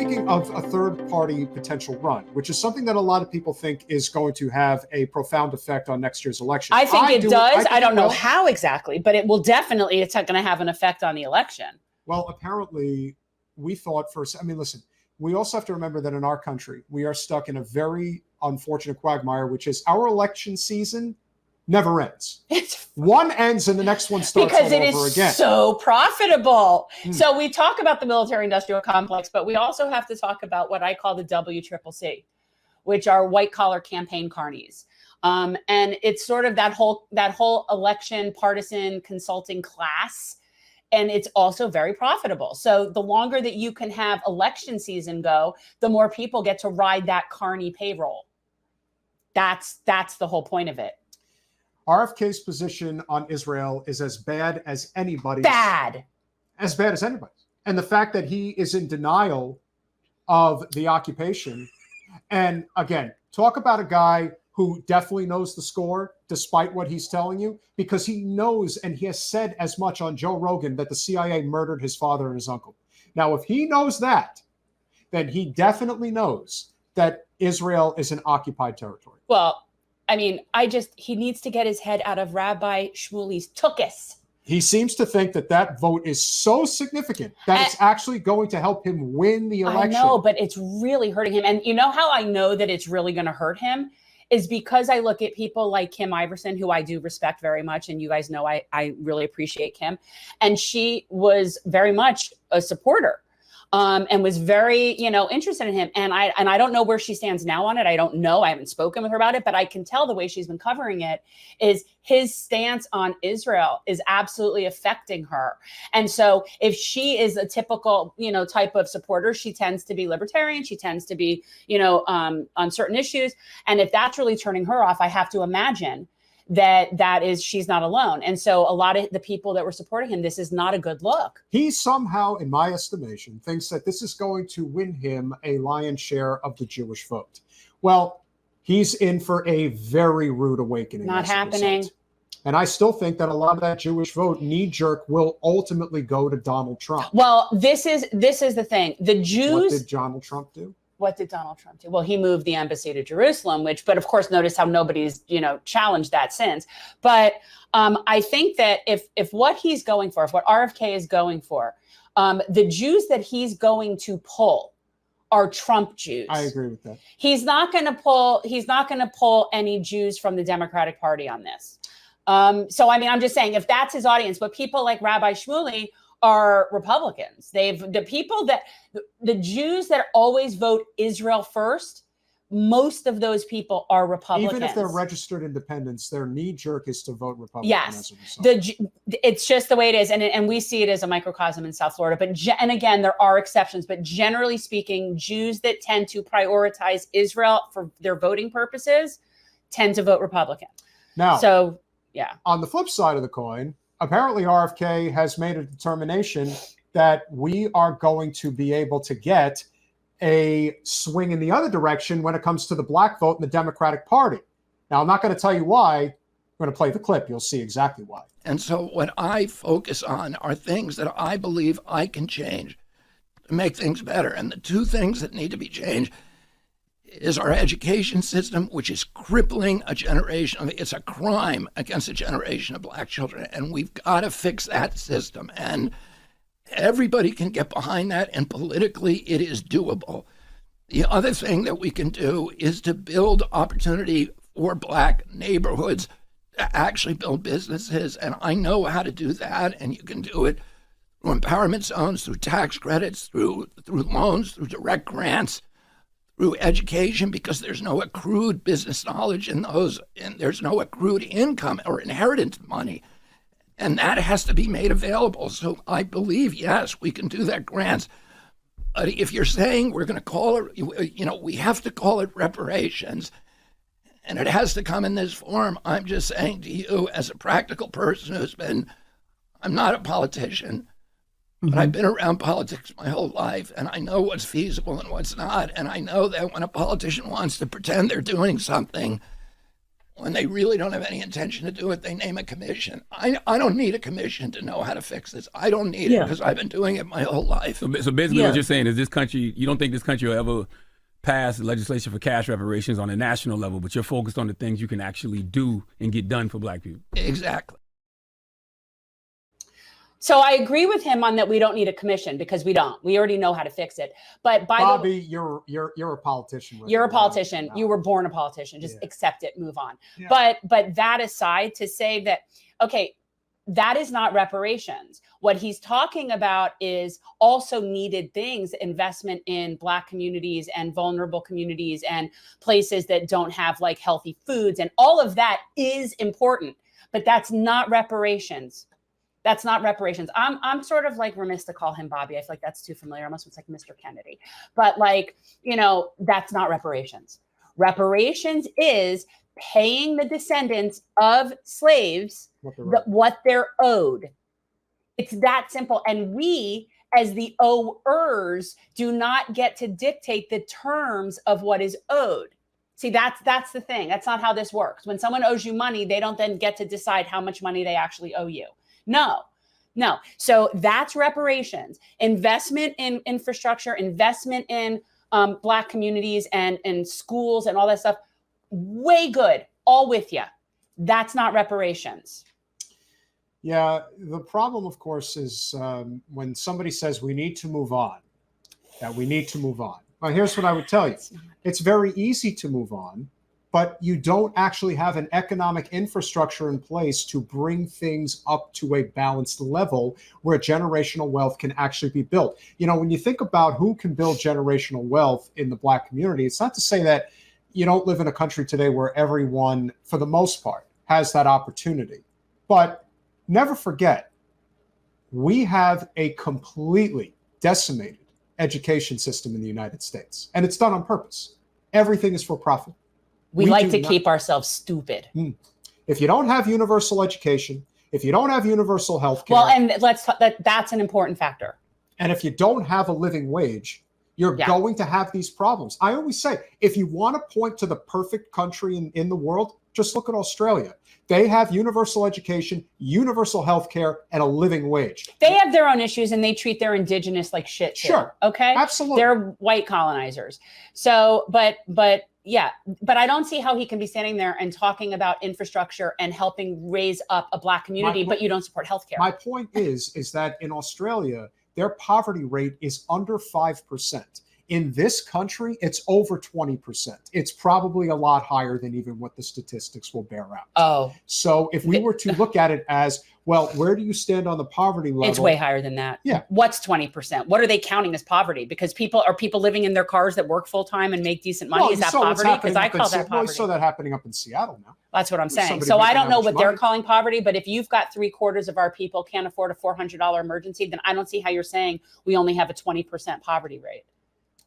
speaking of a third-party potential run, which is something that a lot of people think is going to have a profound effect on next year's election. I think it does. I don't know how exactly, but it will definitely, it's not going to have an effect on the election. Well, apparently we thought first, I mean, listen, we also have to remember that in our country, we are stuck in a very unfortunate quagmire, which is our election season never ends. One ends and the next one starts because all it over is again. So profitable. So we talk about the military-industrial complex, but we also have to talk about what I call the WCCC, which are white-collar campaign carnies. And it's sort of that whole election partisan consulting class. And it's also very profitable. So the longer that you can have election season go, the more people get to ride that carny payroll. That's the whole point of it. RFK's position on Israel is as bad as anybody's. As bad as anybody's. And the fact that he is in denial of the occupation. And again, talk about a guy who definitely knows the score, despite what he's telling you, because he knows, and he has said as much on Joe Rogan, that the CIA murdered his father and his uncle. Now, if he knows that, then he definitely knows that Israel is an occupied territory. Well, I mean, he needs to get his head out of Rabbi Shmuley's tuchus. He seems to think that that vote is so significant that it's actually going to help him win the election. I know, but it's really hurting him. And you know how I know that it's really going to hurt him? Is because I look at people like Kim Iverson, who I do respect very much. And you guys know I really appreciate Kim. And she was very much a supporter. And was very, interested in him. And I don't know where she stands now on it. I don't know. I haven't spoken with her about it, but I can tell the way she's been covering it is his stance on Israel is absolutely affecting her. And so if she is a typical, type of supporter, she tends to be libertarian. She tends to be, on certain issues. And if that's really turning her off, I have to imagine she's not alone. And so a lot of the people that were supporting him, this is not a good look. He somehow, in my estimation, thinks that this is going to win him a lion's share of the Jewish vote. Well, he's in for a very rude awakening. Not happening. And I still think that a lot of that Jewish vote, knee-jerk, will ultimately go to Donald Trump. Well, this is the thing. The Jews. What did Donald Trump do? What did Donald Trump do? Well, he moved the embassy to Jerusalem, but of course, notice how nobody's, challenged that since. But I think that if what he's going for, if what RFK is going for, the Jews that he's going to pull are Trump Jews. I agree with that. He's not going to pull any Jews from the Democratic Party on this. So, I mean, I'm just saying, if that's his audience, but people like Rabbi Shmuley are Republicans. The Jews that always vote Israel first, most of those people are Republicans. Even if they're registered independents, their knee jerk is to vote Republican. Yes, it's just the way it is, and we see it as a microcosm in South Florida. But and again, there are exceptions, but generally speaking, Jews that tend to prioritize Israel for their voting purposes tend to vote Republican. Now, so yeah. On the flip side of the coin, apparently RFK has made a determination that we are going to be able to get a swing in the other direction when it comes to the black vote in the Democratic Party. Now, I'm not going to tell you why. I'm going to play the clip. You'll see exactly why. And so what I focus on are things that I believe I can change to make things better. And the two things that need to be changed is our education system, which is crippling a generation. It's a crime against a generation of black children, and we've got to fix that system. And everybody can get behind that, and politically it is doable. The other thing that we can do is to build opportunity for black neighborhoods to actually build businesses, and I know how to do that, and you can do it through empowerment zones, through tax credits, through loans, through direct grants, through education, because there's no accrued business knowledge in those, and there's no accrued income or inheritance money. And that has to be made available. So I believe, yes, we can do that grants. But if you're saying we're going to call it, we have to call it reparations, and it has to come in this form, I'm just saying to you, as a practical person I'm not a politician, but I've been around politics my whole life, and I know what's feasible and what's not. And I know that when a politician wants to pretend they're doing something, When they really don't have any intention to do it, they name a commission. I don't need a commission to know how to fix this. I don't need it because I've been doing it my whole life. So basically what you're saying is this country, you don't think this country will ever pass legislation for cash reparations on a national level, but you're focused on the things you can actually do and get done for Black people. Exactly. So I agree with him on that we don't need a commission because we don't. We already know how to fix it. But Bobby, you're a politician. You're a politician. You were born a politician. Just accept it, move on. Yeah. But that aside, to say that, okay, that is not reparations. What he's talking about is also needed things, investment in Black communities and vulnerable communities and places that don't have like healthy foods, and all of that is important, but that's not reparations. That's not reparations. I'm sort of like remiss to call him Bobby. I feel like that's too familiar. Almost looks like Mr. Kennedy. But like, you know, that's not reparations. Reparations is paying the descendants of slaves what they're owed. It's that simple. And we, as the owers, do not get to dictate the terms of what is owed. See, that's the thing. That's not how this works. When someone owes you money, they don't then get to decide how much money they actually owe you. No. So that's reparations. Investment in infrastructure, investment in Black communities and schools and all that stuff. Way good. All with you. That's not reparations. Yeah. The problem, of course, is when somebody says we need to move on, that we need to move on. Well, here's what I would tell you. It's very easy to move on, but you don't actually have an economic infrastructure in place to bring things up to a balanced level where generational wealth can actually be built. You know, when you think about who can build generational wealth in the Black community, it's not to say that you don't live in a country today where everyone, for the most part, has that opportunity. But never forget, we have a completely decimated education system in the United States, and it's done on purpose. Everything is for profit. We like to keep ourselves stupid. If you don't have universal education, if you don't have universal health care. Well, and that's an important factor. And if you don't have a living wage, you're going to have these problems. I always say, if you want to point to the perfect country in the world, just look at Australia. They have universal education, universal health care, and a living wage. They have their own issues and they treat their indigenous like shit too. Sure. Okay. Absolutely. They're white colonizers. So, but I don't see how he can be standing there and talking about infrastructure and helping raise up a Black community, but you don't support healthcare. My point is that in Australia, their poverty rate is under 5%. In this country, it's over 20%. It's probably a lot higher than even what the statistics will bear out. Oh. So if we were to look at it as, well, where do you stand on the poverty level? It's way higher than that. Yeah. What's 20%? What are they counting as poverty? Because are people living in their cars that work full time and make decent money? Is that poverty? Because I call that poverty. Well, we saw that happening up in Seattle now. That's what I'm saying. So I don't know what they're calling poverty, but if you've got 3/4 of our people can't afford a $400 emergency, then I don't see how you're saying we only have a 20% poverty rate.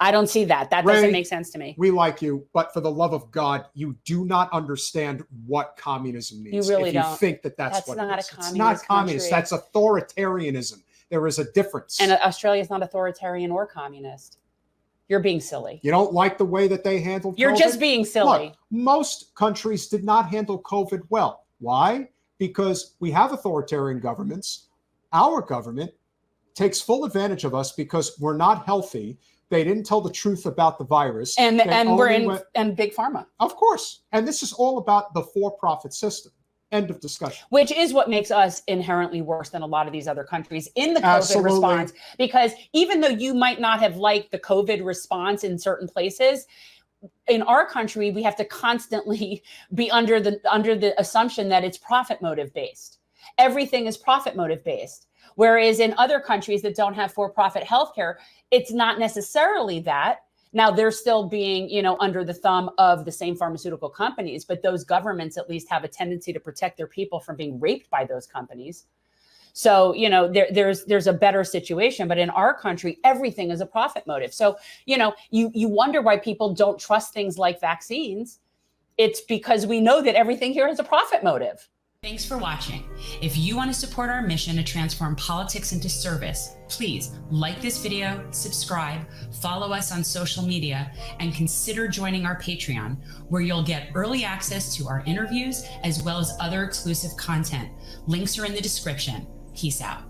I don't see that. That doesn't make sense to me. We like you, but for the love of God, you do not understand what communism means. You really if don't. You think that's what not it is. A communist It's not communist. Country. That's authoritarianism. There is a difference. And Australia is not authoritarian or communist. You're being silly. You don't like the way that they handled COVID? You're just being silly. Look, most countries did not handle COVID well. Why? Because we have authoritarian governments. Our government takes full advantage of us because we're not healthy. They didn't tell the truth about the virus. And we're in big pharma. Of course. And this is all about the for-profit system. End of discussion. Which is what makes us inherently worse than a lot of these other countries in the COVID response. Because even though you might not have liked the COVID response in certain places, in our country, we have to constantly be under the assumption that it's profit motive based. Everything is profit motive based. Whereas in other countries that don't have for-profit healthcare, it's not necessarily that. Now they're still being, under the thumb of the same pharmaceutical companies, but those governments at least have a tendency to protect their people from being raped by those companies. So, there's a better situation, but in our country, everything is a profit motive. So, you wonder why people don't trust things like vaccines. It's because we know that everything here is a profit motive. Thanks for watching. If you want to support our mission to transform politics into service, please like this video, subscribe, follow us on social media, and consider joining our Patreon, where you'll get early access to our interviews as well as other exclusive content. Links are in the description. Peace out.